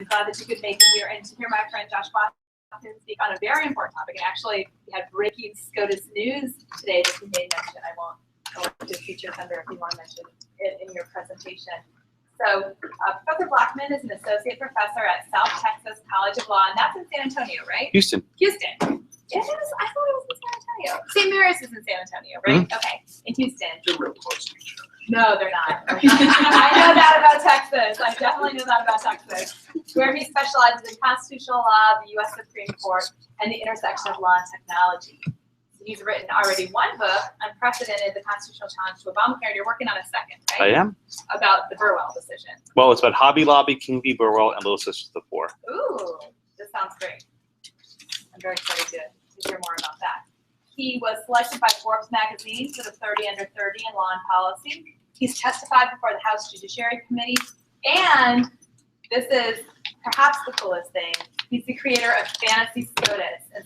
glad that you could make it here and to hear my friend Josh Watson speak on a very important topic. And actually, we had breaking SCOTUS news today that he made mention. I won't go into future thunder if you want to mention it in your presentation. So Professor Blackman is an associate professor at South Texas College of Law, and that's in San Antonio, right? Houston. Houston. I thought it was in San Antonio. St. Mary's is in San Antonio, right? Mm-hmm. Okay, in Houston. They're real close to each other. No, they're not. I know that about Texas. I definitely know that about Texas, where he specializes in constitutional law, the U.S. Supreme Court, and the intersection of law and technology. He's written already one book, Unprecedented, the Constitutional Challenge to Obamacare, and you're working on a second, right? I am. About the Burwell decision. Well, it's about Hobby Lobby, King v. Burwell, and Little Sisters of the Poor. Ooh, this sounds great. I'm very excited to hear more about that. He was selected by Forbes magazine for the 30 Under 30 in Law and Policy. He's testified before the House Judiciary Committee, and this is perhaps the coolest thing. He's the creator of Fantasy SCOTUS. And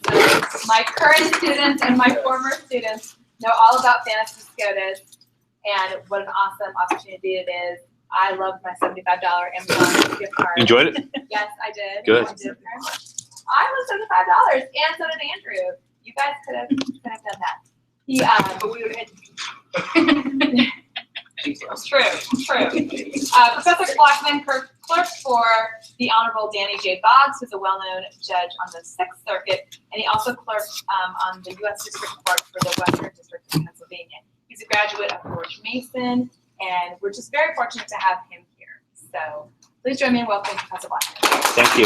so my current students and my former students know all about Fantasy SCOTUS and what an awesome opportunity it is. I loved my $75 Amazon gift card. You enjoyed it? Yes, I did. Good. I was $75, and so did Andrew. You guys could have done that. But we would have True. Professor Blackman clerked for the Honorable Danny J. Boggs, who's a well-known judge on the Sixth Circuit, and he also clerked on the U.S. District Court for the Western District of Pennsylvania. He's a graduate of George Mason, and we're just very fortunate to have him here. So please join me in welcoming Professor Blackman. Thank you.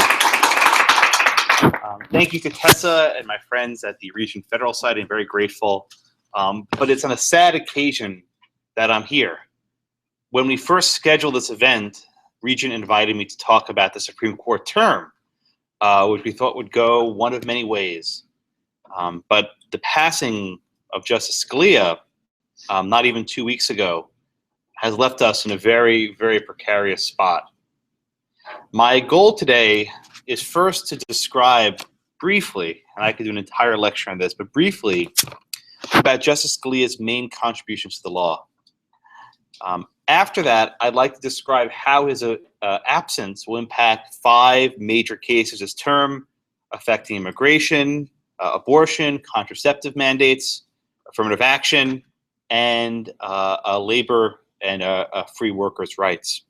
Thank you to Tessa and my friends at the Regent Federal side. I'm very grateful. But it's on a sad occasion that I'm here. When we first scheduled this event, Regent invited me to talk about the Supreme Court term, which we thought would go one of many ways. But the passing of Justice Scalia, not even 2 weeks ago, has left us in a very, very precarious spot. My goal today is first to describe briefly, and I could do an entire lecture on this, but briefly, about Justice Scalia's main contributions to the law. After that, I'd like to describe how his absence will impact 5 major cases this term, affecting immigration, abortion, contraceptive mandates, affirmative action, and labor and free workers' rights.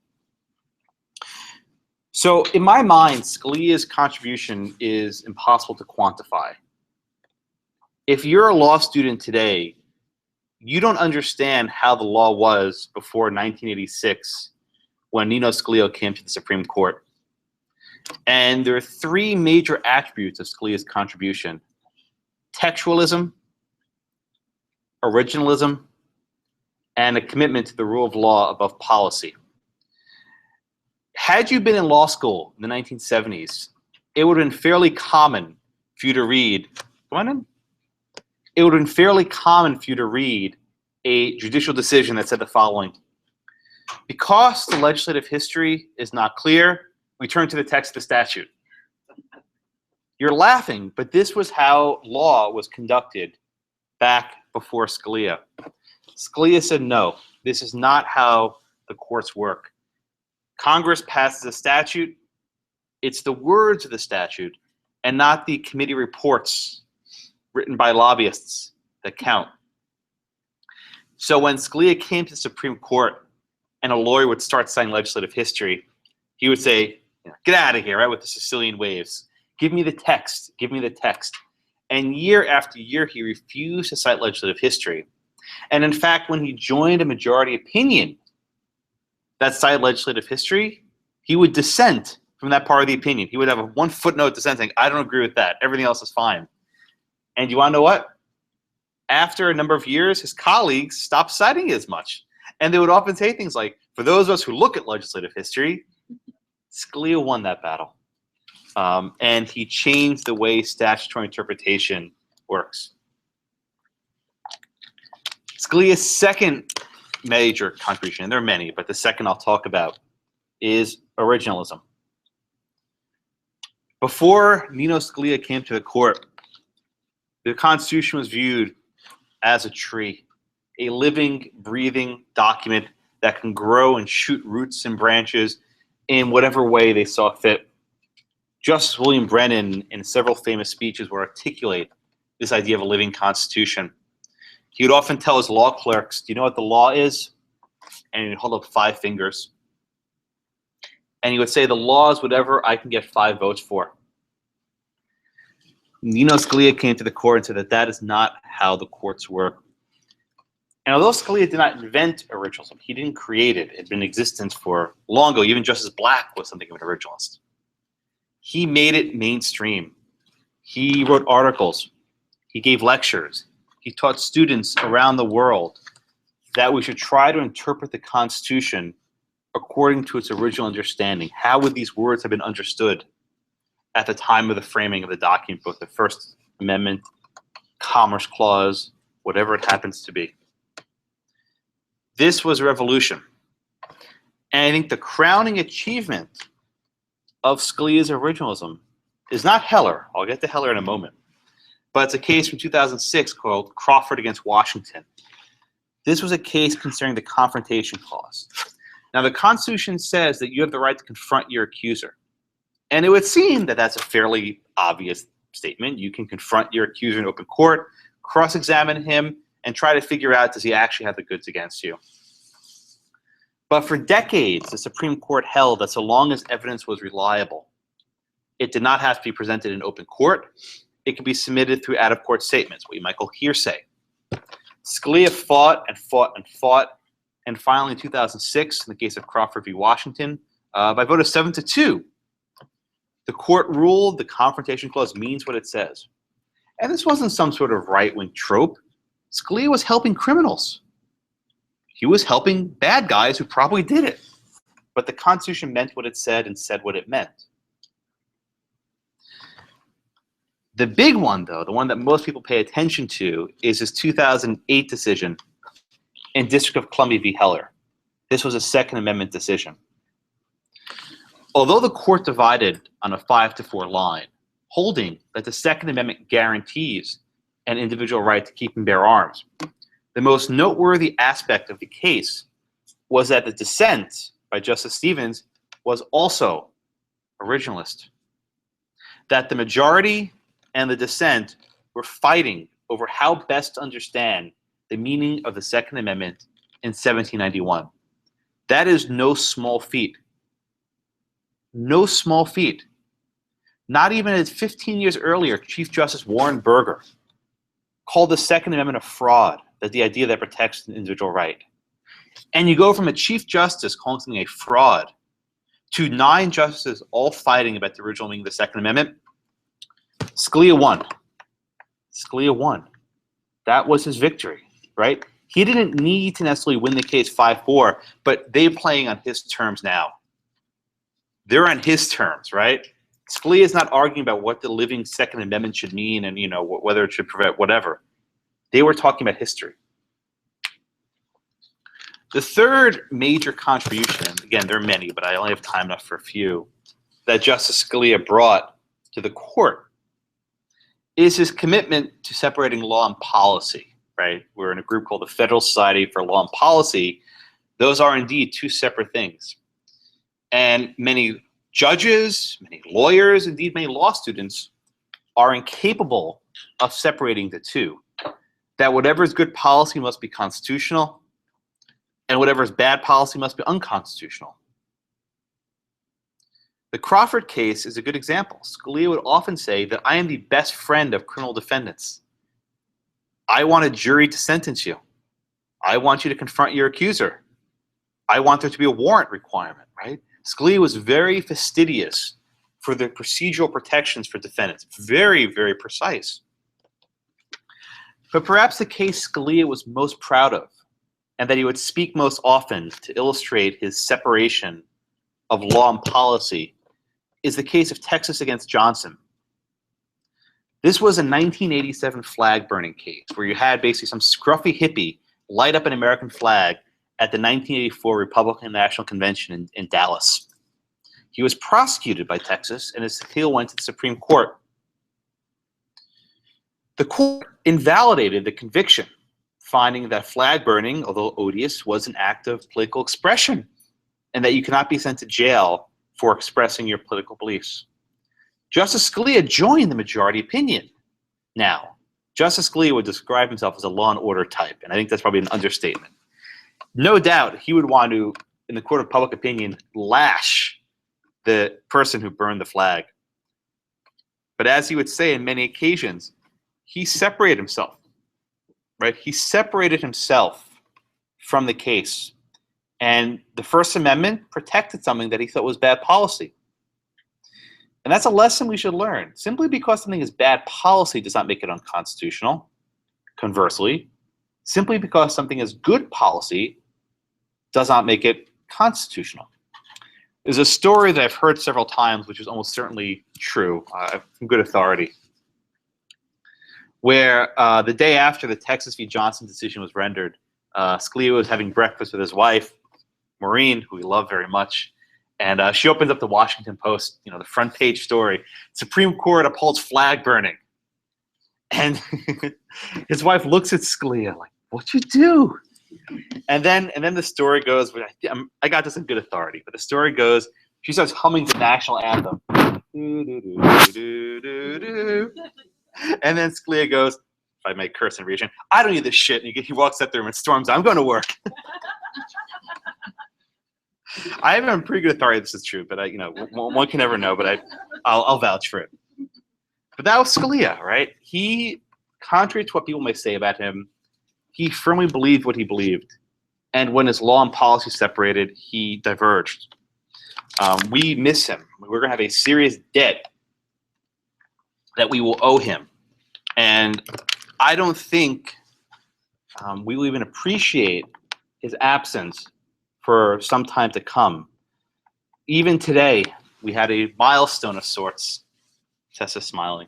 So in my mind, Scalia's contribution is impossible to quantify. If you're a law student today, you don't understand how the law was before 1986 when Nino Scalia came to the Supreme Court. And there are 3 major attributes of Scalia's contribution: textualism, originalism, and a commitment to the rule of law above policy. Had you been in law school in the 1970s, it would have been fairly common for you to read, it would have been fairly common for you to read a judicial decision that said the following: because the legislative history is not clear, we turn to the text of the statute. You're laughing, but this was how law was conducted back before Scalia. Scalia said, no, this is not how the courts work. Congress passes a statute, it's the words of the statute and not the committee reports written by lobbyists that count. So when Scalia came to the Supreme Court and a lawyer would start citing legislative history, he would say, get out of here, right, with the Sicilian waves. Give me the text, give me the text. And year after year, he refused to cite legislative history. And in fact, when he joined a majority opinion that cited legislative history, he would dissent from that part of the opinion. He would have a 1 footnote dissenting. I don't agree with that. Everything else is fine. And you want to know what? After a number of years, his colleagues stopped citing it as much. And they would often say things like, for those of us who look at legislative history, Scalia won that battle. And he changed the way statutory interpretation works. Scalia's second major contribution, and there are many, but the second I'll talk about, is originalism. Before Nino Scalia came to the court, the Constitution was viewed as a tree, a living, breathing document that can grow and shoot roots and branches in whatever way they saw fit. Justice William Brennan, in several famous speeches, would articulate this idea of a living constitution. He would often tell his law clerks, do you know what the law is? And he'd hold up 5 fingers. And he would say, the law is whatever I can get 5 votes for. Nino Scalia came to the court and said that that is not how the courts work. And although Scalia did not invent originalism, he didn't create it. It had been in existence for long ago. Even Justice Black was something of an originalist. He made it mainstream. He wrote articles. He gave lectures. He taught students around the world that we should try to interpret the Constitution according to its original understanding. How would these words have been understood at the time of the framing of the document, both the First Amendment, Commerce Clause, whatever it happens to be? This was a revolution. And I think the crowning achievement of Scalia's originalism is not Heller. I'll get to Heller in a moment. But it's a case from 2006 called Crawford against Washington. This was a case concerning the Confrontation Clause. Now, the Constitution says that you have the right to confront your accuser. And it would seem that that's a fairly obvious statement. You can confront your accuser in open court, cross-examine him, and try to figure out, does he actually have the goods against you? But for decades, the Supreme Court held that so long as evidence was reliable, it did not have to be presented in open court. It could be submitted through out-of-court statements, what you might call hearsay. Scalia fought and fought and fought, and finally in 2006, in the case of Crawford v. Washington, by vote of 7-2, the court ruled the Confrontation Clause means what it says. And this wasn't some sort of right-wing trope. Scalia was helping criminals. He was helping bad guys who probably did it. But the Constitution meant what it said and said what it meant. The big one, though, the one that most people pay attention to, is his 2008 decision in District of Columbia v. Heller. This was a Second Amendment decision. Although the court divided on a 5-4 line, holding that the Second Amendment guarantees an individual right to keep and bear arms, the most noteworthy aspect of the case was that the dissent by Justice Stevens was also originalist. That the majority and the dissent were fighting over how best to understand the meaning of the Second Amendment in 1791. That is no small feat. No small feat. Not even as 15 years earlier, Chief Justice Warren Burger called the Second Amendment a fraud, that the idea that protects an individual right. And you go from a Chief Justice calling something a fraud to 9 justices all fighting about the original meaning of the Second Amendment. Scalia won. Scalia won. That was his victory, right? He didn't need to necessarily win the case 5-4, but they're playing on his terms now. They're on his terms, right? Scalia is not arguing about what the living Second Amendment should mean and, whether it should prevent whatever. They were talking about history. The third major contribution, again, there are many, but I only have time enough for a few, that Justice Scalia brought to the court is his commitment to separating law and policy, right? We're in a group called the Federal Society for Law and Policy. Those are indeed 2 separate things. And many judges, many lawyers, indeed many law students are incapable of separating the two. That whatever is good policy must be constitutional, and whatever is bad policy must be unconstitutional. The Crawford case is a good example. Scalia would often say that I am the best friend of criminal defendants. I want a jury to sentence you. I want you to confront your accuser. I want there to be a warrant requirement, right? Scalia was very fastidious for the procedural protections for defendants. Very, very precise. But perhaps the case Scalia was most proud of, and that he would speak most often to illustrate his separation of law and policy, is the case of Texas against Johnson. This was a 1987 flag burning case where you had basically some scruffy hippie light up an American flag at the 1984 Republican National Convention in Dallas. He was prosecuted by Texas, and his appeal went to the Supreme Court. The court invalidated the conviction, finding that flag burning, although odious, was an act of political expression, and that you cannot be sent to jail for expressing your political beliefs. Justice Scalia joined the majority opinion. Now, Justice Scalia would describe himself as a law and order type, and I think that's probably an understatement. No doubt he would want to, in the court of public opinion, lash the person who burned the flag. But as he would say on many occasions, he separated himself, right? He separated himself from the case. And the First Amendment protected something that he thought was bad policy. And that's a lesson we should learn. Simply because something is bad policy does not make it unconstitutional. Conversely, simply because something is good policy does not make it constitutional. There's a story that I've heard several times, which is almost certainly true, from good authority, where the day after the Texas v. Johnson decision was rendered, Scalia was having breakfast with his wife, Maureen, who we love very much, and she opens up the Washington Post, the front page story. Supreme Court upholds flag burning. And his wife looks at Scalia like, what'd you do? And then the story goes, I got this in good authority, but the story goes, she starts humming the national anthem. And then Scalia goes, if I may curse in Regent, I don't need this shit. And he walks up there and storms, I'm going to work. I have it on pretty good authority this is true, but one can never know, but I'll vouch for it. But that was Scalia, right? He, contrary to what people may say about him, he firmly believed what he believed. And when his law and policy separated, he diverged. We miss him. We're going to have a serious debt that we will owe him. And I don't think we will even appreciate his absence for some time to come. Even today, we had a milestone of sorts. Tessa's smiling.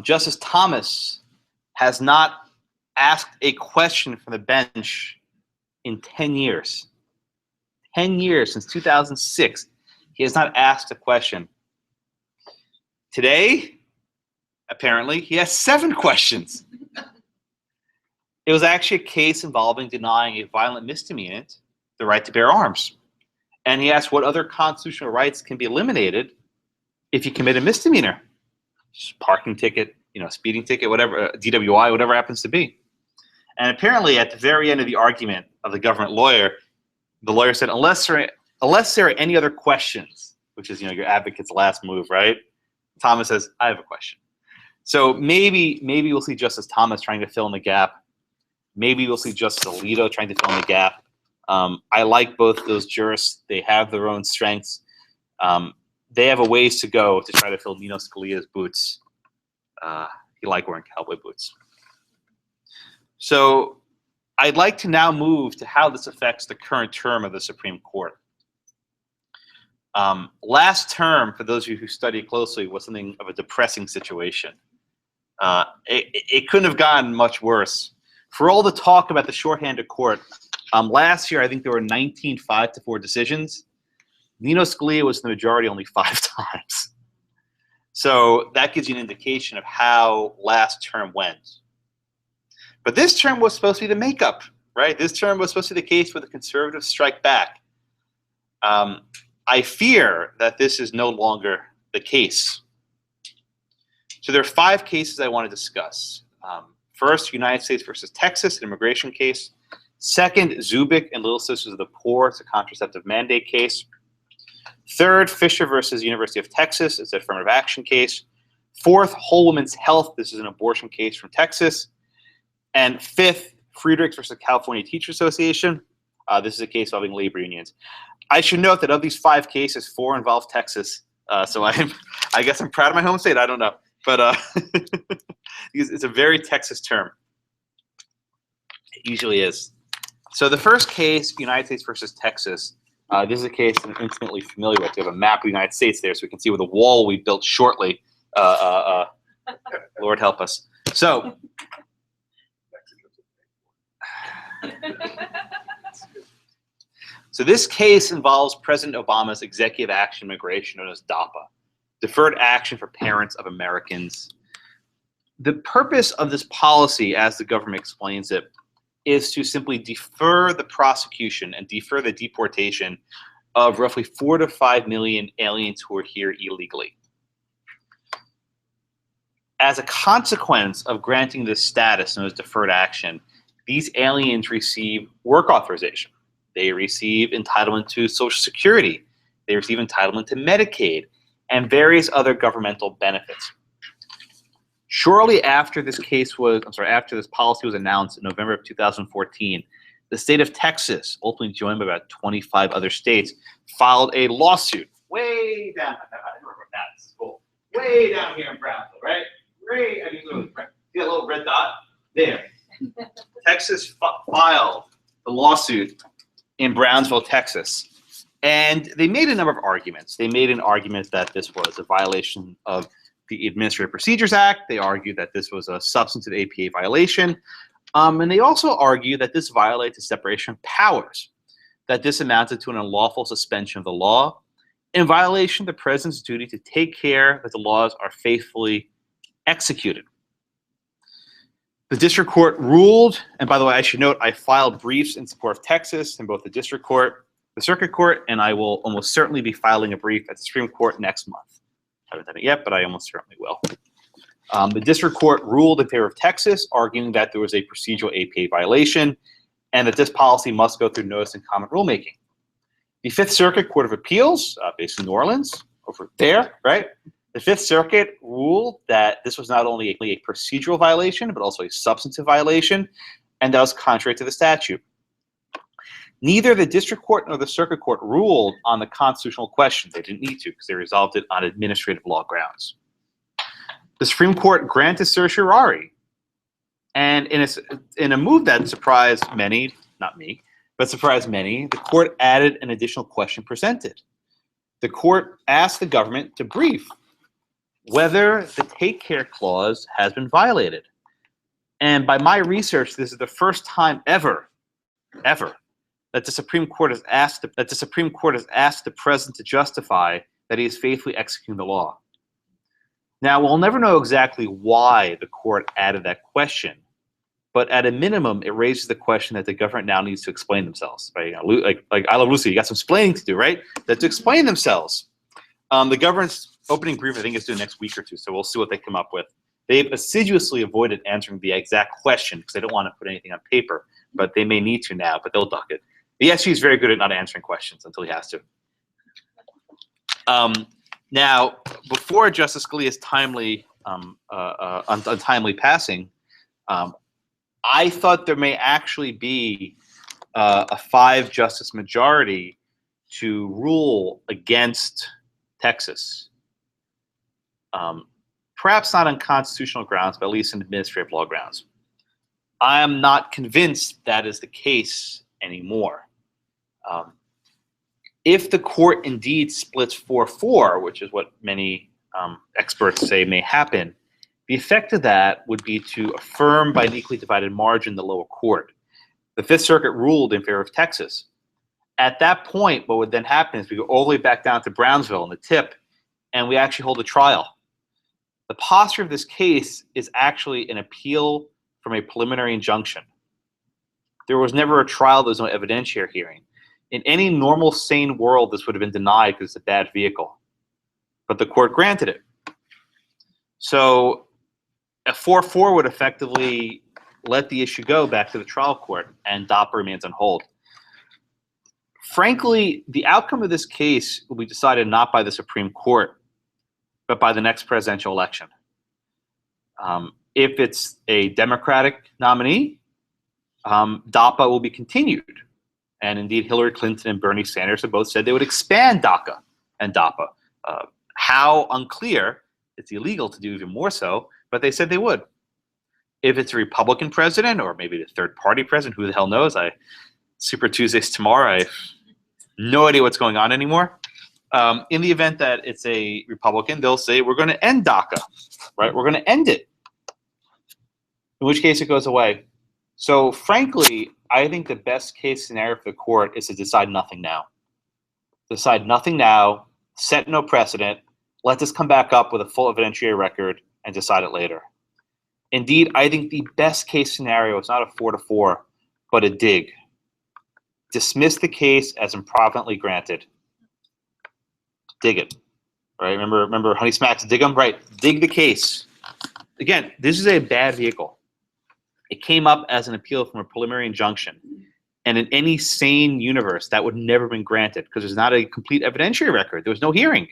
Justice Thomas has not asked a question from the bench in 10 years. 10 years, since 2006, he has not asked a question. Today, apparently, he has 7 questions. It was actually a case involving denying a violent misdemeanant the right to bear arms. And he asked what other constitutional rights can be eliminated if you commit a misdemeanor. Parking ticket, speeding ticket, whatever, DWI, whatever it happens to be. And apparently at the very end of the argument of the government lawyer, the lawyer said, unless there are any other questions, which is, your advocate's last move, right? Thomas says, I have a question. So maybe we'll see Justice Thomas trying to fill in the gap. Maybe we'll see Justice Alito trying to fill in the gap. I like both those jurists. They have their own strengths. They have a ways to go to try to fill Nino Scalia's boots. He liked wearing cowboy boots. So I'd like to now move to how this affects the current term of the Supreme Court. Last term, for those of you who study closely, was something of a depressing situation. It couldn't have gotten much worse. For all the talk about the shorthanded court, last year I think there were 19 5-4 decisions. Nino Scalia was in the majority only 5 times. So that gives you an indication of how last term went. But this term was supposed to be the makeup, right? This term was supposed to be the case where the conservatives strike back. I fear that this is no longer the case. So there are 5 cases I want to discuss. First, United States versus Texas, an immigration case. Second, Zubik and Little Sisters of the Poor, it's a contraceptive mandate case. Third, Fisher versus University of Texas, it's an affirmative action case. Fourth, Whole Woman's Health, this is an abortion case from Texas. And fifth, Friedrichs versus California Teachers Association. This is a case involving labor unions. I should note that of these 5 cases, 4 involve Texas. So I guess I'm proud of my home state. I don't know, but it's a very Texas term. It usually is. So the first case, United States versus Texas. This is a case I'm intimately familiar with. We have a map of the United States there, so we can see where the wall we built shortly. Lord help us. So. So this case involves President Obama's executive action immigration known as DAPA, Deferred Action for Parents of Americans. The purpose of this policy, as the government explains it, is to simply defer the prosecution and defer the deportation of roughly 4 to 5 million aliens who are here illegally. As a consequence of granting this status known as deferred action, these aliens receive work authorization. They receive entitlement to Social Security. They receive entitlement to Medicaid and various other governmental benefits. Shortly after this after this policy was announced in November of 2014, the state of Texas, ultimately joined by about 25 other states, filed a lawsuit way down. I remember that school. Way down here in Brownsville, right? See that little red dot? There. Texas filed the lawsuit in Brownsville, Texas. And they made a number of arguments. They made an argument that this was a violation of the Administrative Procedures Act. They argued that this was a substantive APA violation. And they also argued that this violates the separation of powers, that this amounted to an unlawful suspension of the law, in violation of the president's duty to take care that the laws are faithfully executed. The district court ruled, and by the way, I should note I filed briefs in support of Texas in both the district court, the circuit court, and I will almost certainly be filing a brief at the Supreme Court next month. I haven't done it yet, but I almost certainly will. The district court ruled in favor of Texas, arguing that there was a procedural APA violation and that this policy must go through notice and comment rulemaking. The Fifth Circuit Court of Appeals, based in New Orleans, over there, right? The Fifth Circuit ruled that this was not only a procedural violation, but also a substantive violation, and that was contrary to the statute. Neither the district court nor the circuit court ruled on the constitutional question. They didn't need to because they resolved it on administrative law grounds. The Supreme Court granted certiorari, and in a move that surprised many, not me, but surprised many, the court added an additional question presented. The court asked the government to brief whether the take care clause has been violated. And by my research, this is the first time ever, that the Supreme Court has asked the president to justify that he is faithfully executing the law. Now, we'll never know exactly why the court added that question, but at a minimum, it raises the question that the government now needs to explain themselves. Right? Like I Love Lucy, you got some explaining to do, right? That to explain themselves. The government's opening brief, I think, is due next week or two, so we'll see what they come up with. They've assiduously avoided answering the exact question because they don't want to put anything on paper, but they may need to now, but they'll duck it. The SG is very good at not answering questions until he has to. Now, before Justice Scalia's untimely passing, I thought there may actually be a 5-justice majority to rule against Texas. Perhaps not on constitutional grounds, but at least in administrative law grounds. I am not convinced that is the case anymore. If the court indeed splits 4-4, which is what many experts say may happen, the effect of that would be to affirm by an equally divided margin the lower court. The Fifth Circuit ruled in favor of Texas. At that point, what would then happen is we go all the way back down to Brownsville in the tip, and we actually hold a trial. The posture of this case is actually an appeal from a preliminary injunction. There was never a trial, there was no evidentiary hearing. In any normal, sane world, this would have been denied because it's a bad vehicle. But the court granted it. So a 4-4 would effectively let the issue go back to the trial court, and DAPA remains on hold. Frankly, the outcome of this case will be decided not by the Supreme Court, but by the next presidential election. If it's a Democratic nominee, DAPA will be continued. And indeed, Hillary Clinton and Bernie Sanders have both said they would expand DACA and DAPA. How unclear, it's illegal to do even more so, but they said they would. If it's a Republican president, or maybe the third party president, who the hell knows? Super Tuesday's tomorrow. I have no idea what's going on anymore. In the event that it's a Republican, they'll say, we're going to end DACA, right? We're going to end it. In which case it goes away. So frankly, I think the best case scenario for the court is to decide nothing now. Decide nothing now, set no precedent, let this come back up with a full evidentiary record, and decide it later. Indeed, I think the best case scenario is not a 4-4, but a dig. Dismiss the case as improvidently granted. Dig it. Right? Remember Honey Smacks, dig them? Right. Dig the case. again, this is a bad vehicle. It came up as an appeal from a preliminary injunction. And in any sane universe, that would never have been granted because there's not a complete evidentiary record. There was no hearing.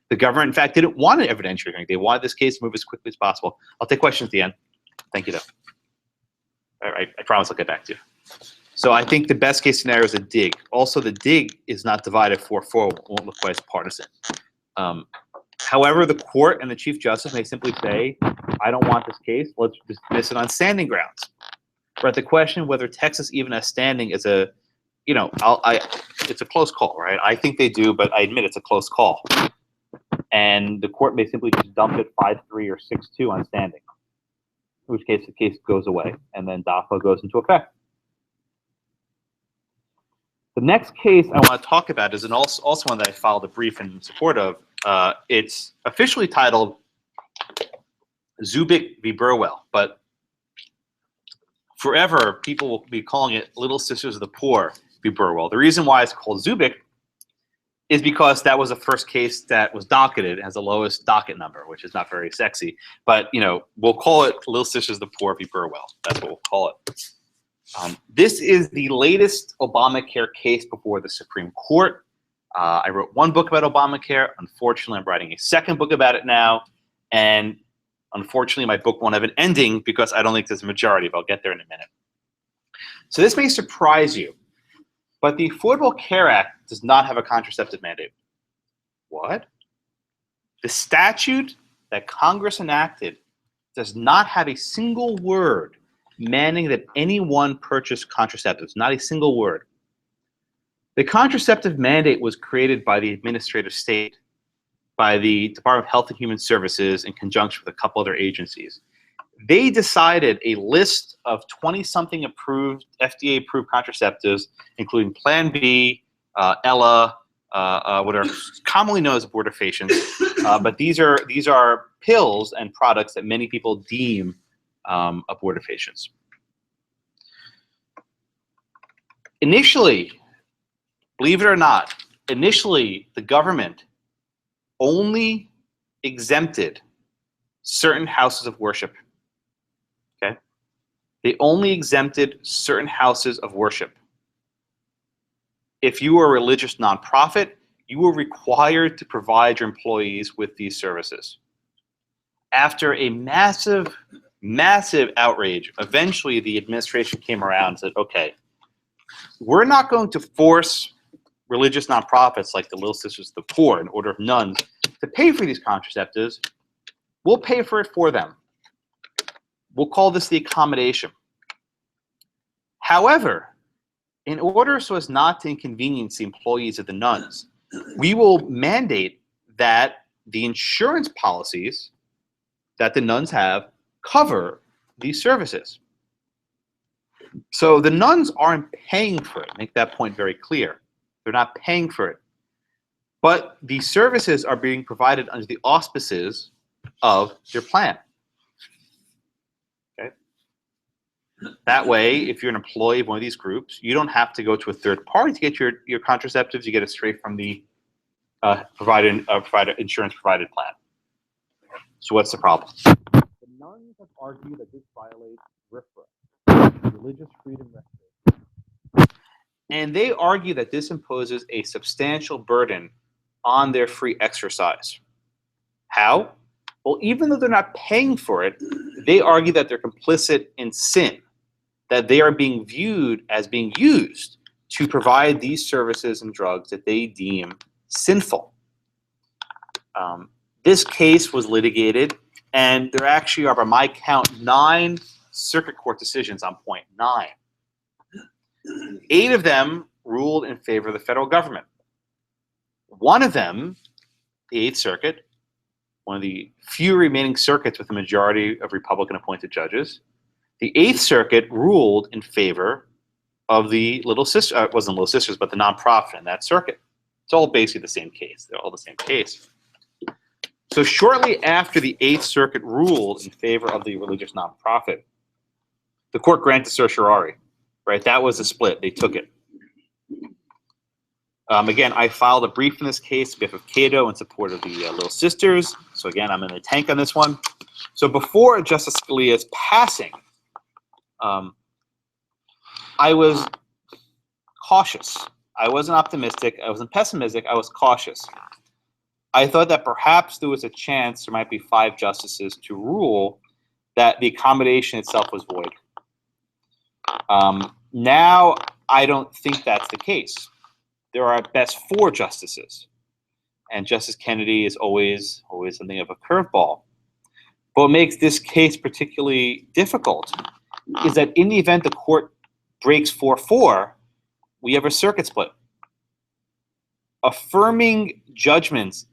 The government, in fact, didn't want an evidentiary hearing. They wanted this case to move as quickly as possible. I'll take questions at the end. Thank you, though. All right, I promise I'll get back to you. So I think the best case scenario is a dig. Also, the dig is not divided 4-4. Won't look quite as partisan. However, the court and the Chief Justice may simply say, I don't want this case. Let's dismiss it on standing grounds. But the question whether Texas even has standing is a, it's a close call, right? I think they do, but I admit it's a close call. And the court may simply just dump it 5-3 or 6-2 on standing, in which case the case goes away and then DAPA goes into effect. The next case I want to talk about is also one that I filed a brief in support of. It's officially titled Zubik v. Burwell, but forever people will be calling it Little Sisters of the Poor v. Burwell. The reason why it's called Zubik is because that was the first case that was docketed. It has the lowest docket number, which is not very sexy. But, we'll call it Little Sisters of the Poor v. Burwell. That's what we'll call it. This is the latest Obamacare case before the Supreme Court. I wrote one book about Obamacare. Unfortunately, I'm writing a second book about it now. And unfortunately, my book won't have an ending because I don't think there's a majority, but I'll get there in a minute. So this may surprise you, but the Affordable Care Act does not have a contraceptive mandate. What? The statute that Congress enacted does not have a single word mandating that anyone purchase contraceptives, not a single word. The contraceptive mandate was created by the administrative state, by the Department of Health and Human Services in conjunction with a couple other agencies. They decided a list of 20-something approved, FDA-approved contraceptives, including Plan B, Ella, what are commonly known as abortifacients. But these are pills and products that many people deem abortifacients. Initially, believe it or not, the government only exempted certain houses of worship. Okay? They only exempted certain houses of worship. If you were a religious nonprofit, you were required to provide your employees with these services. After a massive outrage, eventually the administration came around and said, okay, we're not going to force religious nonprofits like the Little Sisters of the Poor, an order of nuns, to pay for these contraceptives. We'll pay for it for them. We'll call this the accommodation. However, in order so as not to inconvenience the employees of the nuns, we will mandate that the insurance policies that the nuns have cover these services. So the nuns aren't paying for it. Make that point very clear. They're not paying for it. But the services are being provided under the auspices of their plan. Okay? That way, if you're an employee of one of these groups, you don't have to go to a third party to get your contraceptives. You get it straight from the insurance provided plan. So what's the problem? The nuns have argued that this violates RFRA, Religious Freedom Restoration. And they argue that this imposes a substantial burden on their free exercise. How? Well, even though they're not paying for it, they argue that they're complicit in sin, that they are being viewed as being used to provide these services and drugs that they deem sinful. This case was litigated, and there actually are, by my count, 9 circuit court decisions on point. 9. 8 of them ruled in favor of the federal government. One of them, the 8th Circuit, one of the few remaining circuits with a majority of Republican-appointed judges, the 8th Circuit ruled in favor of the Little Sisters, it wasn't Little Sisters, but the nonprofit in that circuit. It's all basically the same case. They're all the same case. So shortly after the 8th Circuit ruled in favor of the religious nonprofit, the court granted certiorari, right? That was a split. They took it. Again, I filed a brief in this case on behalf of Cato in support of the Little Sisters. So again, I'm in the tank on this one. So before Justice Scalia's passing, I was cautious. I wasn't optimistic. I wasn't pessimistic. I was cautious. I thought that perhaps there was a chance there might be 5 justices to rule that the accommodation itself was void. Now, I don't think that's the case. There are at best 4 justices, and Justice Kennedy is always something of a curveball. But what makes this case particularly difficult is that in the event the court breaks 4-4, we have a circuit split. Affirming judgments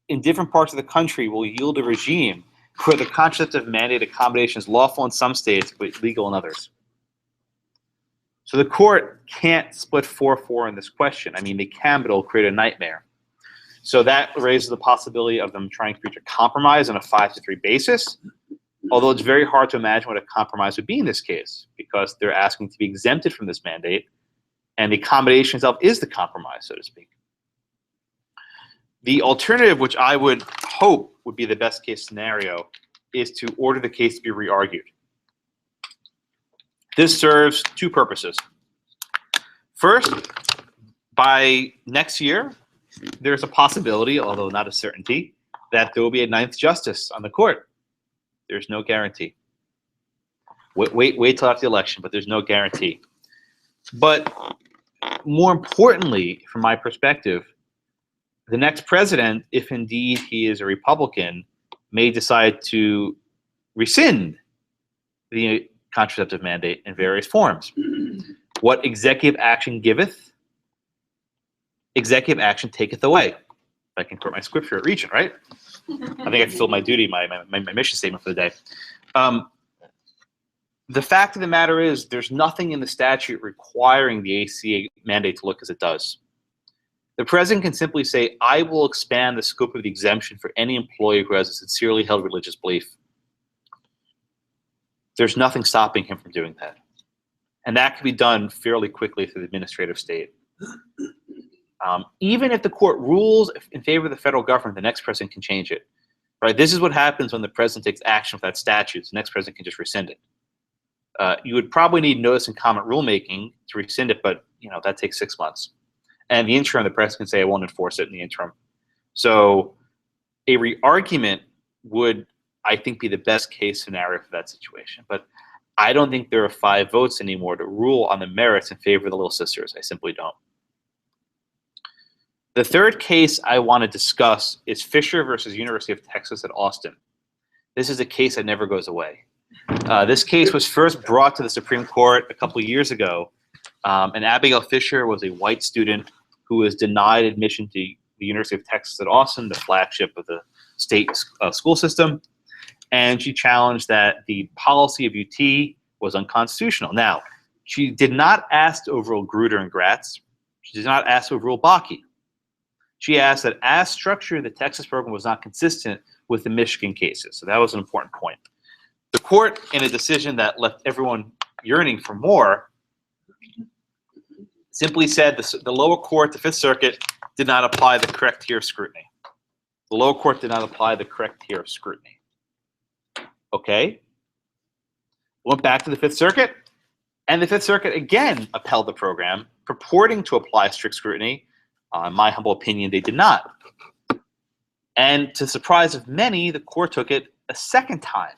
in different parts of the country will yield a regime where the contraceptive mandate accommodation is lawful in some states but illegal in others. So the court can't split 4-4 in this question. I mean, they can, but it'll create a nightmare. So that raises the possibility of them trying to reach a compromise on a 5-3 basis, although it's very hard to imagine what a compromise would be in this case because they're asking to be exempted from this mandate, and the accommodation itself is the compromise, so to speak. The alternative, which I would hope would be the best case scenario, is to order the case to be re-argued. This serves 2 purposes. First, by next year, there's a possibility, although not a certainty, that there will be a 9th justice on the court. There's no guarantee. Wait till after the election, but there's no guarantee. But more importantly, from my perspective, the next president, if indeed he is a Republican, may decide to rescind the contraceptive mandate in various forms. What executive action giveth, executive action taketh away. If I can quote my scripture at Regent, right? I think I fulfilled my duty, my mission statement for the day. The fact of the matter is there's nothing in the statute requiring the ACA mandate to look as it does. The president can simply say, I will expand the scope of the exemption for any employee who has a sincerely held religious belief. There's nothing stopping him from doing that. And that can be done fairly quickly through the administrative state. Even if the court rules in favor of the federal government, the next president can change it. Right? This is what happens when the president takes action with that statute. The next president can just rescind it. You would probably need notice and comment rulemaking to rescind it, but that takes 6 months. And the interim, the president can say, I won't enforce it in the interim. So a re-argument would, I think, be the best case scenario for that situation. But I don't think there are 5 votes anymore to rule on the merits in favor of the Little Sisters. I simply don't. The third case I want to discuss is Fisher versus University of Texas at Austin. This is a case that never goes away. This case was first brought to the Supreme Court a couple of years ago, and Abigail Fisher was a white student who was denied admission to the University of Texas at Austin, the flagship of the state school system, and she challenged that the policy of UT was unconstitutional. Now, she did not ask to overrule Grutter and Gratz. She did not ask to overrule Bakke. She asked that as structured, the Texas program was not consistent with the Michigan cases. So that was an important point. The court, in a decision that left everyone yearning for more, simply said the lower court, the Fifth Circuit, did not apply the correct tier of scrutiny. The lower court did not apply the correct tier of scrutiny. Okay. Went back to the Fifth Circuit, and the Fifth Circuit again upheld the program, purporting to apply strict scrutiny. In my humble opinion, they did not. And to the surprise of many, the court took it a second time.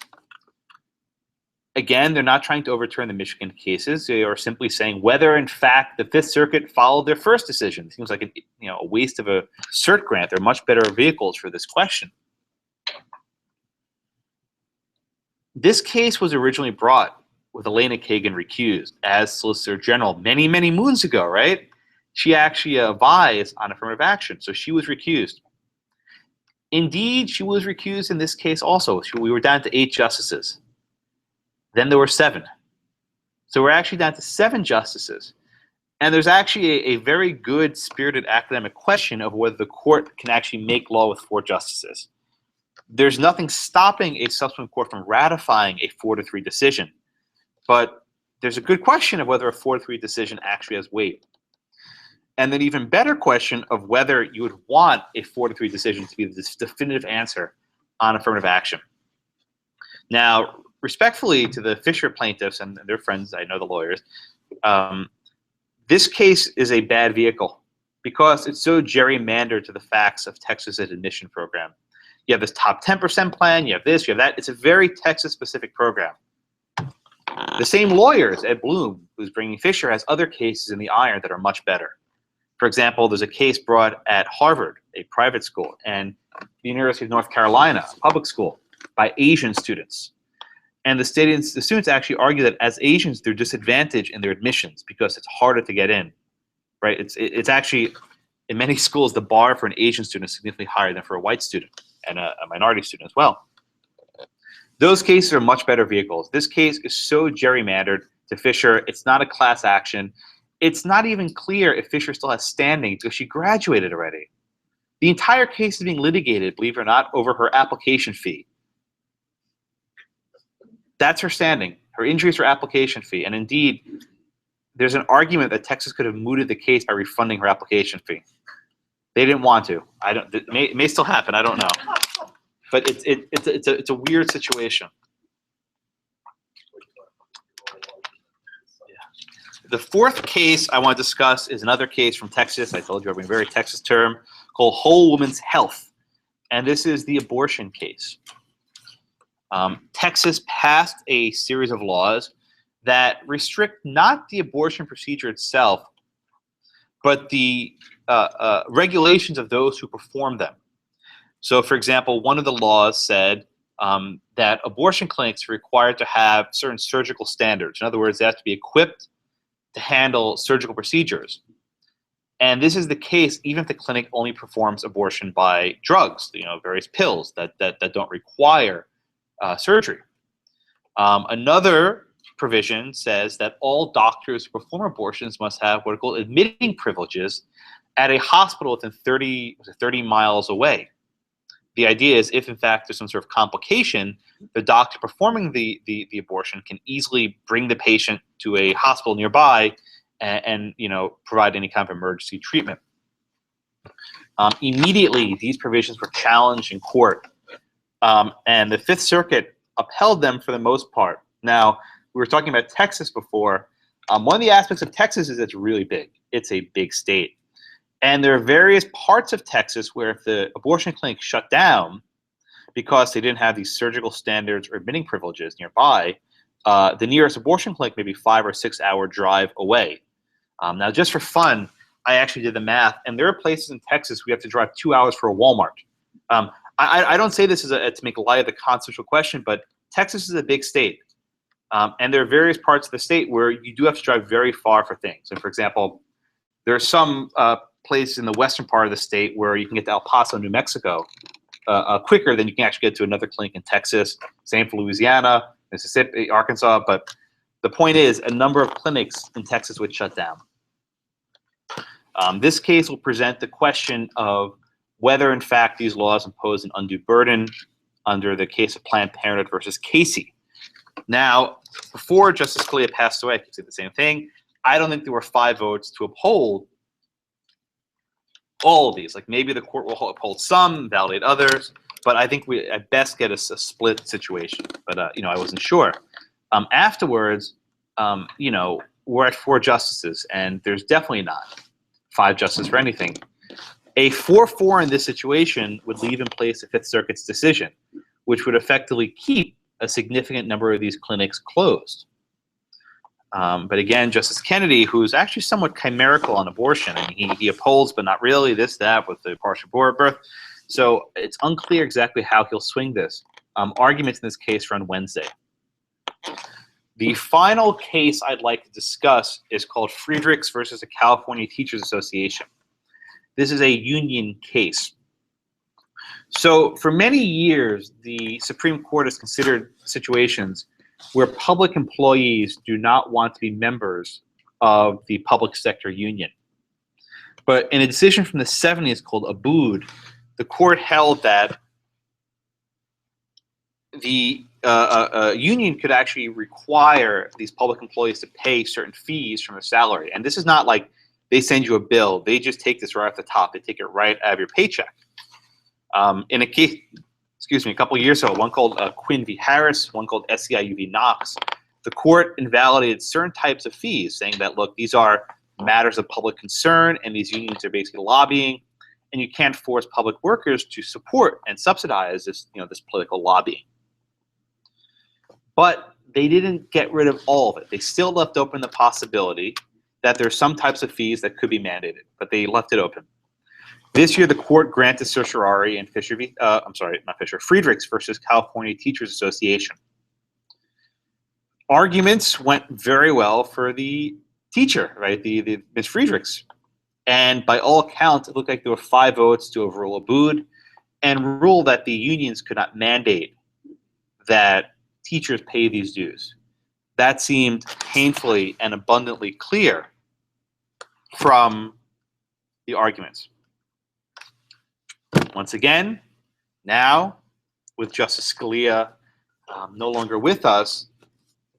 Again, they're not trying to overturn the Michigan cases. They are simply saying whether, in fact, the Fifth Circuit followed their first decision. It seems like a waste of a cert grant. There are much better vehicles for this question. This case was originally brought with Elena Kagan recused as Solicitor General many, many moons ago, right? She actually advised on affirmative action, so she was recused. Indeed, she was recused in this case also. We were down to 8 justices. Then there were 7. So we're actually down to 7 justices. And there's actually a very good spirited academic question of whether the court can actually make law with 4 justices. There's nothing stopping a subsequent court from ratifying a 4-3 decision. But there's a good question of whether a 4-3 decision actually has weight. And then even better question of whether you would want a 4-3 decision to be the definitive answer on affirmative action. Now, respectfully to the Fisher plaintiffs and their friends, I know the lawyers, this case is a bad vehicle because it's so gerrymandered to the facts of Texas' admission program. You have this top 10% plan, you have this, you have that. It's a very Texas-specific program. The same lawyers, Ed Bloom, who's bringing Fisher, has other cases in the iron that are much better. For example, there's a case brought at Harvard, a private school, and the University of North Carolina, a public school, by Asian students. And the students actually argue that as Asians, they're disadvantaged in their admissions because it's harder to get in, right? It's actually, in many schools, the bar for an Asian student is significantly higher than for a white student and a minority student as well. Those cases are much better vehicles. This case is so gerrymandered to Fisher. It's not a class action. It's not even clear if Fisher still has standing because she graduated already. The entire case is being litigated, believe it or not, over her application fee. That's her standing. Her injury is her application fee. And indeed, there's an argument that Texas could have mooted the case by refunding her application fee. They didn't want to. It may still happen. I don't know. But it's a weird situation. Yeah. The fourth case I want to discuss is another case from Texas. I told you I'm a very Texas term called Whole Woman's Health. And this is the abortion case. Texas passed a series of laws that restrict not the abortion procedure itself, but the regulations of those who perform them. So, for example, one of the laws said that abortion clinics are required to have certain surgical standards. In other words, they have to be equipped to handle surgical procedures. And this is the case even if the clinic only performs abortion by drugs, various pills that don't require surgery. Another provision says that all doctors who perform abortions must have what are called admitting privileges at a hospital within 30 miles away. The idea is if, in fact, there's some sort of complication, the doctor performing the abortion can easily bring the patient to a hospital nearby and provide any kind of emergency treatment. Immediately, these provisions were challenged in court, and the Fifth Circuit upheld them for the most part. Now, we were talking about Texas before. One of the aspects of Texas is it's really big. It's a big state. And there are various parts of Texas where if the abortion clinic shut down because they didn't have these surgical standards or admitting privileges nearby, the nearest abortion clinic may be 5 or 6 hour drive away. Now, just for fun, I actually did the math, and there are places in Texas we have to drive 2 hours for a Walmart. I don't say this as to make light of the constitutional question, but Texas is a big state. And there are various parts of the state where you do have to drive very far for things. And for example, there are some places in the western part of the state where you can get to El Paso, New Mexico quicker than you can actually get to another clinic in Texas. Same for Louisiana, Mississippi, Arkansas. But the point is a number of clinics in Texas would shut down. This case will present the question of whether, in fact, these laws impose an undue burden under the case of Planned Parenthood versus Casey. Now, before Justice Scalia passed away, I could say the same thing. I don't think there were 5 votes to uphold all of these. Like maybe the court will uphold some, validate others, but I think we at best get a split situation. But I wasn't sure. Afterwards, we're at 4 justices, and there's definitely not 5 justices for anything. A 4-4 in this situation would leave in place the Fifth Circuit's decision, which would effectively keep a significant number of these clinics closed. But again, Justice Kennedy, who's actually somewhat chimerical on abortion, I mean, he upholds, but not really, this, that, with the partial birth. So it's unclear exactly how he'll swing this. Arguments in this case are on Wednesday. The final case I'd like to discuss is called Friedrichs versus the California Teachers Association. This is a union case. So for many years, the Supreme Court has considered situations where public employees do not want to be members of the public sector union. But in a decision from the 70s called Abood, the court held that the union could actually require these public employees to pay certain fees from their salary. And this is not like they send you a bill. They just take this right off the top. They take it right out of your paycheck. In a case a couple years ago, one called Quinn v. Harris, one called SEIU v. Knox. The court invalidated certain types of fees, saying that, look, these are matters of public concern, and these unions are basically lobbying, and you can't force public workers to support and subsidize this, this political lobbying. But they didn't get rid of all of it. They still left open the possibility that there's some types of fees that could be mandated, but they left it open. This year, the court granted certiorari in Friedrichs versus California Teachers Association. Arguments went very well for the teacher, right, the Ms. Friedrichs. And by all accounts, it looked like there were 5 votes to overrule Abood and rule that the unions could not mandate that teachers pay these dues. That seemed painfully and abundantly clear from the arguments. Once again, now with Justice Scalia no longer with us,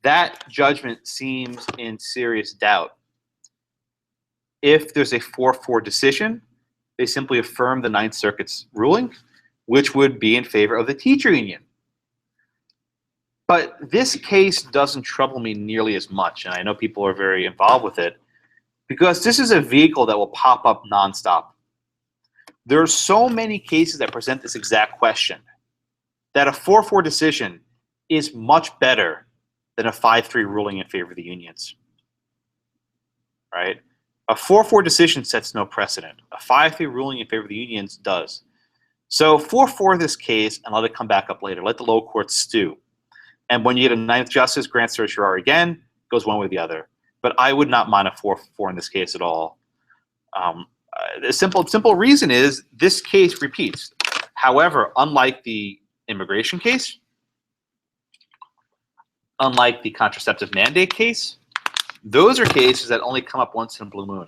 that judgment seems in serious doubt. If there's a 4-4 decision, they simply affirm the Ninth Circuit's ruling, which would be in favor of the teacher union. But this case doesn't trouble me nearly as much, and I know people are very involved with it, because this is a vehicle that will pop up nonstop. There are so many cases that present this exact question that a 4-4 decision is much better than a 5-3 ruling in favor of the unions. Right? A 4-4 decision sets no precedent. A 5-3 ruling in favor of the unions does. So 4-4 this case and let it come back up later. Let the lower court stew. And when you get a ninth justice, grant certiorari again, goes one way or the other. But I would not mind a 4-4 in this case at all. The simple reason is this case repeats. However, unlike the immigration case, unlike the contraceptive mandate case, those are cases that only come up once in a blue moon.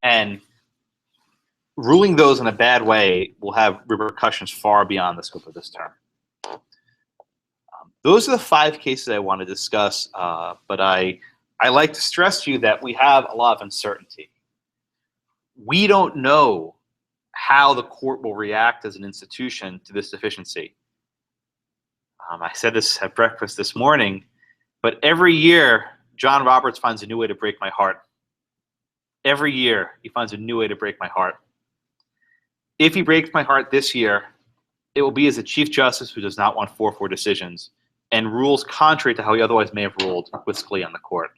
And ruling those in a bad way will have repercussions far beyond the scope of this term. Those are the 5 cases I want to discuss, but I like to stress to you that we have a lot of uncertainty. We don't know how the court will react as an institution to this deficiency. I said this at breakfast this morning, but every year, John Roberts finds a new way to break my heart. Every year, he finds a new way to break my heart. If he breaks my heart this year, it will be as a Chief Justice who does not want 4-4 decisions and rules contrary to how he otherwise may have ruled with Scalia on the court.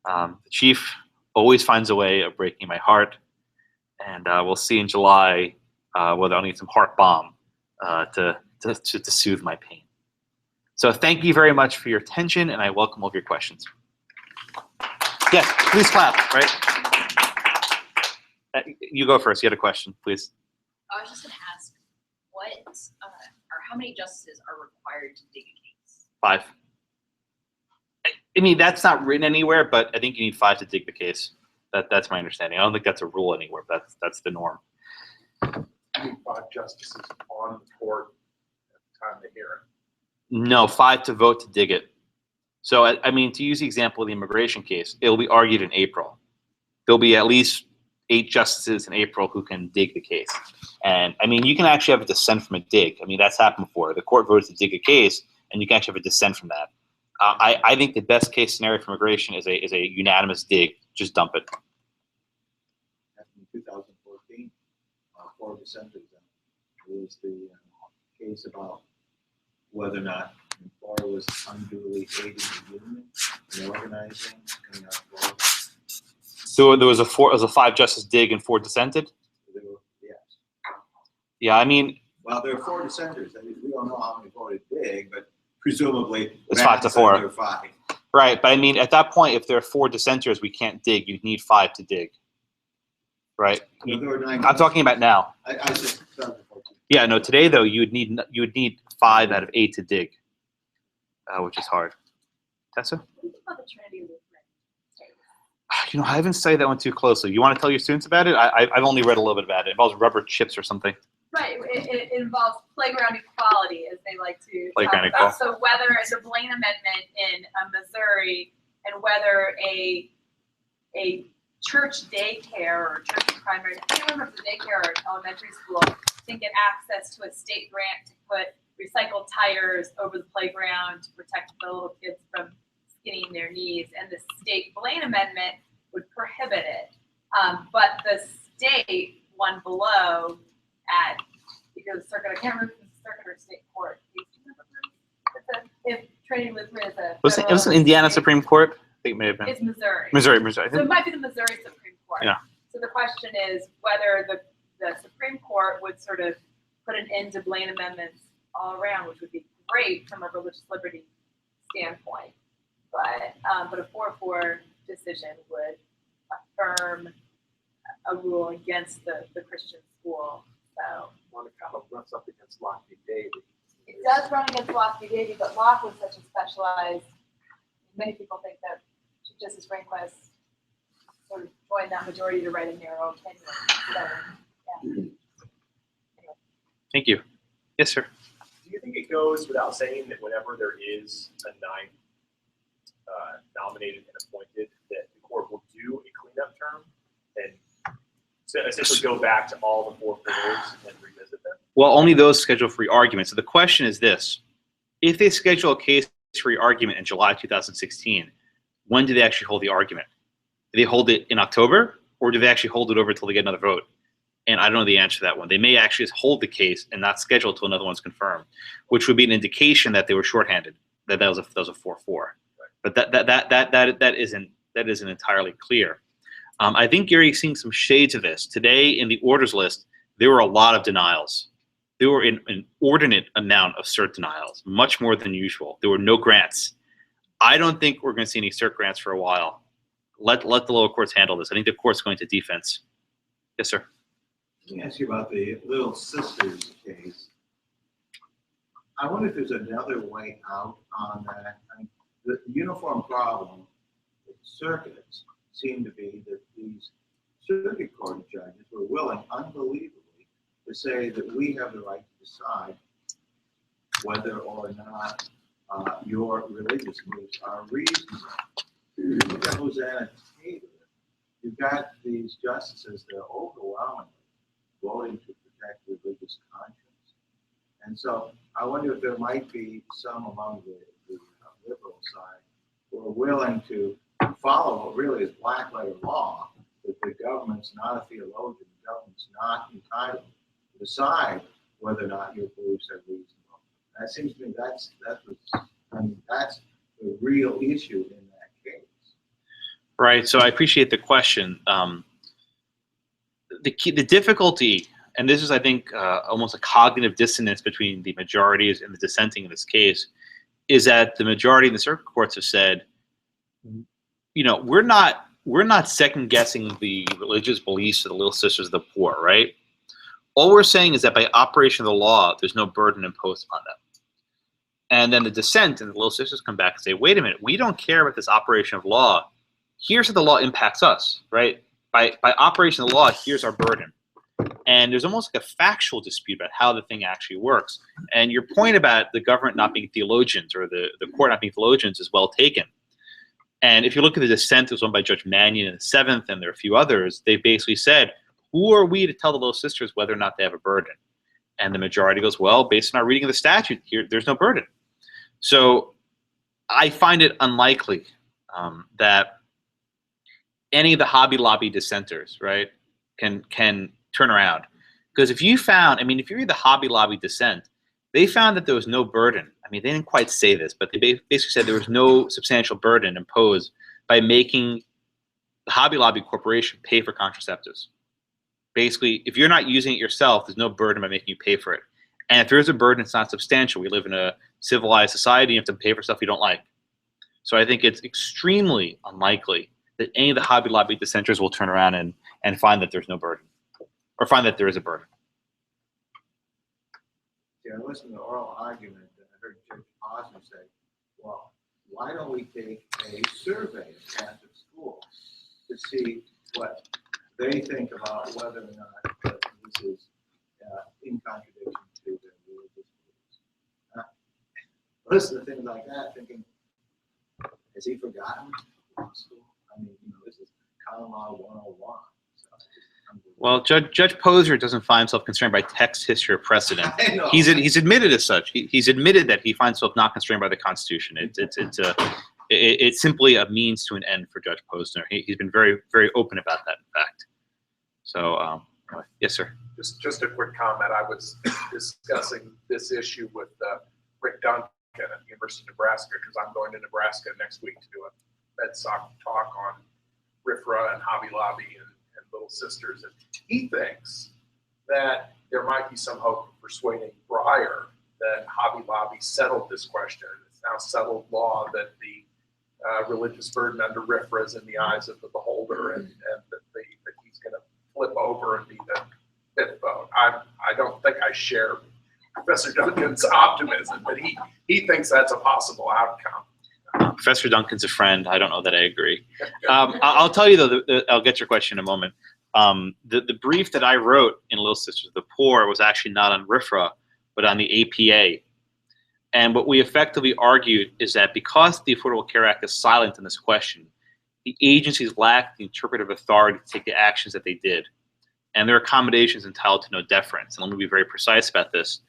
The Chief always finds a way of breaking my heart, and we'll see in July whether I'll need some heart balm to soothe my pain. So thank you very much for your attention, and I welcome all of your questions. Yes, please clap, right? You go first. You had a question, please. I was just going to ask, what or how many justices are required to dig a case? 5. I mean, that's not written anywhere, but I think you need 5 to dig the case. That's my understanding. I don't think that's a rule anywhere, but that's the norm. You need 5 justices on the court at the time of the hearing. No, 5 to vote to dig it. So, I mean, to use the example of the immigration case, it'll be argued in April. There'll be at least 8 justices in April who can dig the case. And, I mean, you can actually have a dissent from a dig. I mean, that's happened before. The court votes to dig a case, and you can actually have a dissent from that. I think the best case scenario for immigration is a unanimous dig. Just dump it. In 2014, 4 dissenters. It was the case about whether or not Florida was unduly aiding the union and organizing, coming out of Florida. So there was a 5 justice dig and 4 dissented? There were, yes. Yeah, I mean. Well, there are 4 dissenters. I mean, we don't know how many voted dig, but presumably it's 5 to 4. There are 5. Right, but I mean, at that point, if there are 4 dissenters, we can't dig. You'd need 5 to dig. Right. No, there were 9. I'm talking about now. I said 2014. Yeah, no. Today, though, you would need 5 out of 8 to dig, which is hard. Tessa? What do you think about the Trinity Lutheran? You know, I haven't studied that one too closely. You want to tell your students about it? I've only read a little bit about it. It involves rubber chips or something. Right, it involves playground equality, as they like to Playground talk about. So whether it's a Blaine Amendment in Missouri, and whether a church daycare or church primary, I can't remember if it's a daycare or elementary school, didn't get access to a state grant to put recycled tires over the playground to protect the little kids from skinning their knees, and the state Blaine amendment would prohibit it. But the state won below at, because circuit, I can't remember if it was circuit or state court. If Trinity Lutheran is a Was it was Indiana Supreme Court? I think it may have been. It's Missouri. Missouri. So it might be the Missouri Supreme Court. Yeah. So the question is whether the Supreme Court would sort of put an end to Blaine amendments all around, which would be great from a religious liberty standpoint. But a 4-4 decision would affirm a rule against the Christian school. So Want to kind of runs up against Locke v. Davey. it does run against Locke v. Davey, but Locke was such a specialized. Many people think that Chief Justice Rehnquist sort of joined that majority to write a narrow opinion. So, yeah. Thank you. Yes, sir. Do you think it goes without saying that whenever there is a ninth nominated and appointed, that the court will do a cleanup term and so essentially go back to all the 4 floors and revisit them? Well, only those scheduled for re-argument. So the question is this: if they schedule a case for re-argument in July 2016, when do they actually hold the argument? Do they hold it in October, or do they actually hold it over until they get another vote? And I don't know the answer to that one. They may actually just hold the case and not schedule until another one's confirmed, which would be an indication that they were shorthanded, that was a 4-4. But that isn't entirely clear. I think Gary's seeing some shades of this. Today in the orders list, there were a lot of denials. There were an inordinate amount of cert denials, much more than usual. There were no grants. I don't think we're going to see any cert grants for a while. Let the lower courts handle this. I think the court's going to defense. Yes, sir. Let me ask you about the Little Sisters case. I wonder if there's another way out on that. I mean, the uniform problem with circuits seemed to be that these circuit court judges were willing, unbelievably, to say that we have the right to decide whether or not your religious beliefs are reasonable. Look at Hosanna Taylor. You've got these justices that are overwhelmingly voting to protect religious conscience. And so I wonder if there might be some among the liberal side who are willing to follow what really is black letter law, that the government's not a theologian, the government's not entitled to decide whether or not your beliefs are reasonable. And it seems to me that's the real issue in that case. Right. So I appreciate the question. The difficulty, and this is, I think, almost a cognitive dissonance between the majorities and the dissenting in this case, is that the majority in the circuit courts have said, you know, we're not second guessing the religious beliefs of the Little Sisters of the Poor, right? All we're saying is that by operation of the law, there's no burden imposed upon them. And then the dissent and the Little Sisters come back and say, wait a minute, we don't care about this operation of law. Here's how the law impacts us, right? By operation of the law, here's our burden. And there's almost like a factual dispute about how the thing actually works. And your point about the government not being theologians or the court not being theologians is well taken. And if you look at the dissent, it was one by Judge Mannion in the 7th, and there are a few others, they basically said, who are we to tell the Little Sisters whether or not they have a burden? And the majority goes, well, based on our reading of the statute, here there's no burden. So I find it unlikely that any of the Hobby Lobby dissenters, right, can turn around. Because if you read the Hobby Lobby dissent, they found that there was no burden. I mean, they didn't quite say this, but they basically said there was no substantial burden imposed by making the Hobby Lobby corporation pay for contraceptives. Basically, if you're not using it yourself, there's no burden by making you pay for it. And if there is a burden, it's not substantial. We live in a civilized society. You have to pay for stuff you don't like. So I think it's extremely unlikely that any of the Hobby Lobby dissenters will turn around and find that there's no burden, or find that there is a burden. Yeah, I listened to the oral argument, and I heard Judge Posner say, well, why don't we take a survey of Catholic schools to see what they think about whether or not this is in contradiction to their religious beliefs. Listen to things like that, thinking, has he forgotten law school? I mean, this is common law 101. So it's unbelievable. Well, Judge Posner doesn't find himself constrained by text, history, or precedent. I know. He's admitted as such. He's admitted that he finds himself not constrained by the Constitution. It's simply a means to an end for Judge Posner. He's been very, very open about that, in fact. So, anyway. Yes, sir. Just a quick comment. I was discussing this issue with Rick Duncan at the University of Nebraska because I'm going to Nebraska next week to do a MedSoc talk on RFRA and Hobby Lobby and Little Sisters. And he thinks that there might be some hope of persuading Breyer that Hobby Lobby settled this question. It's now settled law that the religious burden under RFRA is in the eyes of the beholder, and that he's going to flip over and be the fifth vote. I don't think I share Professor Duncan's optimism, but he thinks that's a possible outcome. Professor Duncan's a friend. I don't know that I agree. I'll tell you, though, I'll get your question in a moment. The brief that I wrote in Little Sisters of the Poor was actually not on RFRA, but on the APA. And what we effectively argued is that because the Affordable Care Act is silent on this question, the agencies lack the interpretive authority to take the actions that they did. And their accommodations entitled to no deference. And let me be very precise about this.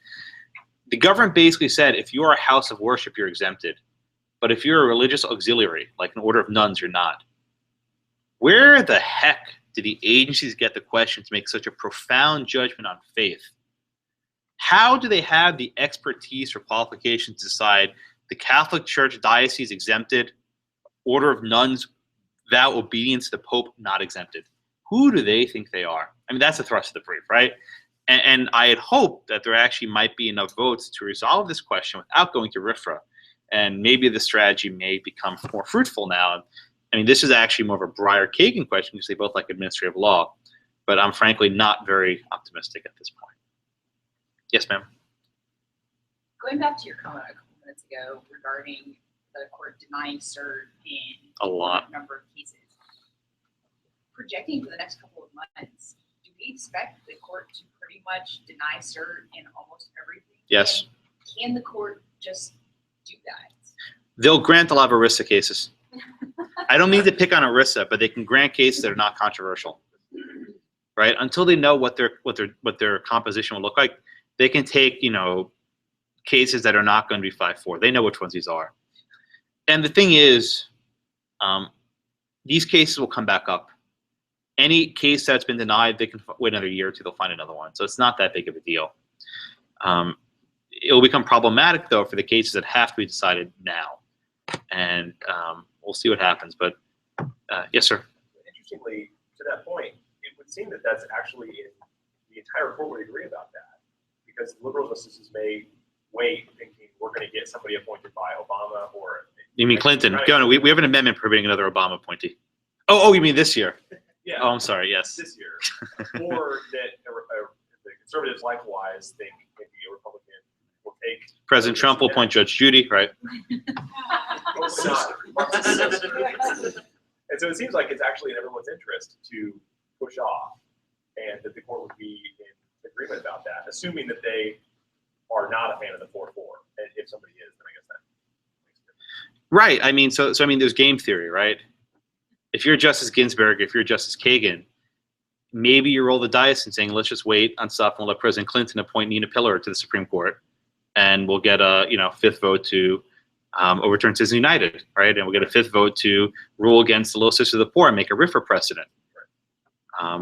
The government basically said, if you are a house of worship, you're exempted. But if you're a religious auxiliary, like an order of nuns, you're not. Where the heck did the agencies get the question to make such a profound judgment on faith? How do they have the expertise or qualifications to decide the Catholic Church diocese exempted, order of nuns vow obedience to the Pope not exempted? Who do they think they are? I mean, that's the thrust of the brief, right? And I had hoped that there actually might be enough votes to resolve this question without going to RFRA. And maybe the strategy may become more fruitful now. I mean, this is actually more of a Breyer-Kagan question because they both like administrative law. But I'm frankly not very optimistic at this point. Yes, ma'am. Going back to your comment a couple minutes ago regarding the court denying cert in A lot. a number of cases, projecting for the next couple of months, do we expect the court to pretty much deny cert in almost everything? Yes. And can the court just do that? They'll grant a lot of ERISA cases. I don't mean to pick on ERISA, but they can grant cases that are not controversial, right? Until they know what their composition will look like, they can take, cases that are not going to be 5-4. They know which ones these are. And the thing is, these cases will come back up. Any case that's been denied, they can wait another year or two, they'll find another one. So it's not that big of a deal. It'll become problematic, though, for the cases that have to be decided now. And we'll see what happens. But yes, sir. Interestingly, to that point, it would seem that that's actually the entire court would agree about that, because liberal justices may wait thinking we're going to get somebody appointed by Obama or. You mean Clinton? Right. No, we have an amendment prohibiting another Obama appointee. Oh, you mean this year? Yeah. Oh, I'm sorry. Yes. This year, or that the conservatives likewise think maybe a Republican will take. President Trump will appoint Judge Judy, right? And so it seems like it's actually in everyone's interest to push off, and that the court would be in agreement about that, assuming that they are not a fan of the 4-4. And if somebody is, then I guess that makes a difference. Right. I mean, so I mean, there's game theory, right? If you're Justice Ginsburg, if you're Justice Kagan, maybe you roll the dice and saying, let's just wait on stuff and let President Clinton appoint Nina Pillar to the Supreme Court, and we'll get a fifth vote to overturn Citizens United, right? And we'll get a fifth vote to rule against the Little Sisters of the Poor and make a RFRA precedent.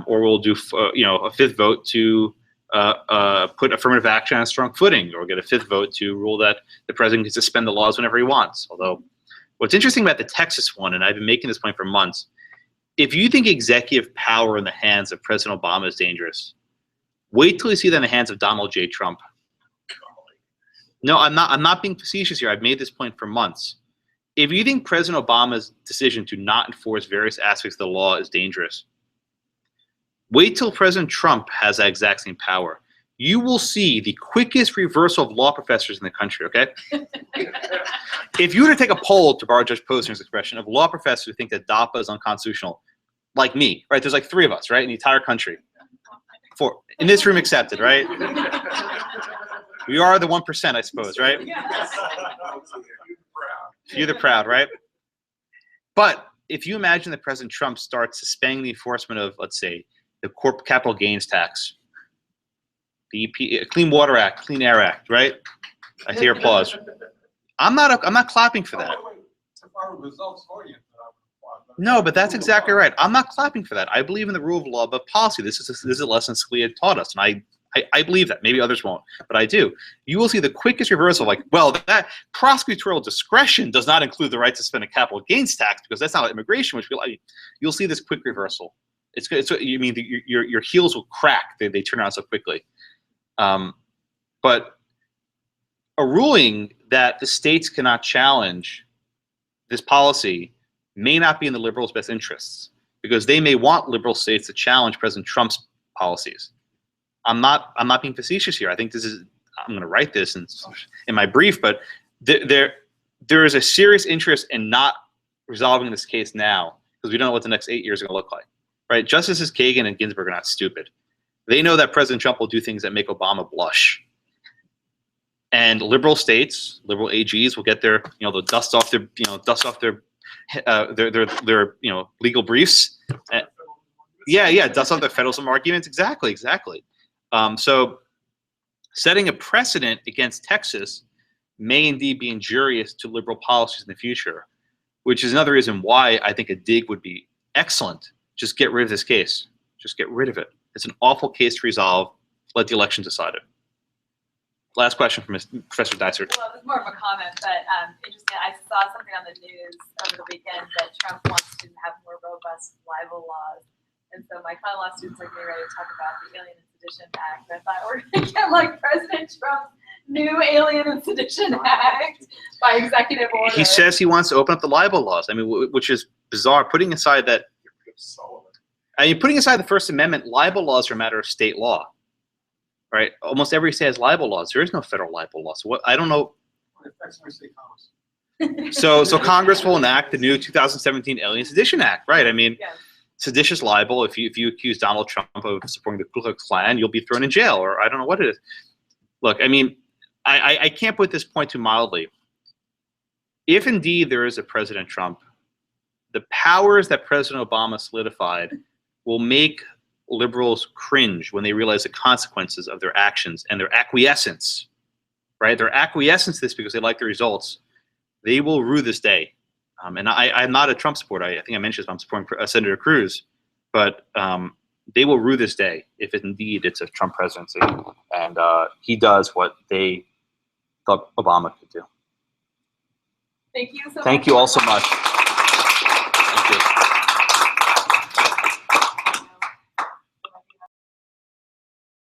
Or we'll do a fifth vote to put affirmative action on a strong footing, or get a fifth vote to rule that the president can suspend the laws whenever he wants. Although, what's interesting about the Texas one, and I've been making this point for months, if you think executive power in the hands of President Obama is dangerous, wait till you see that in the hands of Donald J. Trump. No, I'm not being facetious here. I've made this point for months. If you think President Obama's decision to not enforce various aspects of the law is dangerous, wait till President Trump has that exact same power. You will see the quickest reversal of law professors in the country, okay? If you were to take a poll, to borrow Judge Posner's expression, of law professors who think that DAPA is unconstitutional, like me, right? There's like 3 of us, right, in the entire country. 4, in this room accepted, right? We are the 1%, I suppose, right? You're the proud, right? But if you imagine that President Trump starts suspending the enforcement of, let's say, the corp capital gains tax, the Clean Water Act, Clean Air Act, right? I hear applause. I'm not clapping for that. No, but that's exactly right. I'm not clapping for that. I believe in the rule of law above policy. This is a lesson Scalia taught us, and I believe that. Maybe others won't, but I do. You will see the quickest reversal. Like, well, that prosecutorial discretion does not include the right to spend a capital gains tax because that's not immigration. Which you'll see this quick reversal. It's you mean your heels will crack. They turn around so quickly. But a ruling that the states cannot challenge this policy may not be in the liberals' best interests because they may want liberal states to challenge President Trump's policies. I'm not being facetious here. I think I'm going to write this in my brief, but there is a serious interest in not resolving this case now because we don't know what the next 8 years are going to look like, right? Justices Kagan and Ginsburg are not stupid. They know that President Trump will do things that make Obama blush. And liberal states, liberal AGs will get their, they'll dust off their legal briefs. Dust off their federalism arguments. Exactly. So setting a precedent against Texas may indeed be injurious to liberal policies in the future, which is another reason why I think a dig would be excellent. Just get rid of this case. Just get rid of it. It's an awful case to resolve. Let the election decide it. Last question from Professor Dysart. Well, it was more of a comment, but interesting. I saw something on the news over the weekend that Trump wants to have more robust libel laws. And so my common law students are getting ready to talk about the Alien and Sedition Act. And I thought we're going to get like President Trump's new Alien and Sedition Act by executive order. He says he wants to open up the libel laws. I mean, which is bizarre. Putting aside the First Amendment, libel laws are a matter of state law. Right? Almost every state has libel laws. There is no federal libel law. So I don't know. So Congress will enact the new 2017 Alien Sedition Act, right? I mean, seditious libel. If you accuse Donald Trump of supporting the Ku Klux Klan, you'll be thrown in jail, or I don't know what it is. Look, I mean, I can't put this point too mildly. If indeed there is a President Trump, the powers that President Obama solidified will make liberals cringe when they realize the consequences of their actions and their acquiescence, right? Their acquiescence to this because they like the results. They will rue this day. And I'm not a Trump supporter. I think I mentioned this, I'm supporting Senator Cruz, but they will rue this day if indeed it's a Trump presidency and he does what they thought Obama could do. Thank you so much. Thank you all so much. Thank you.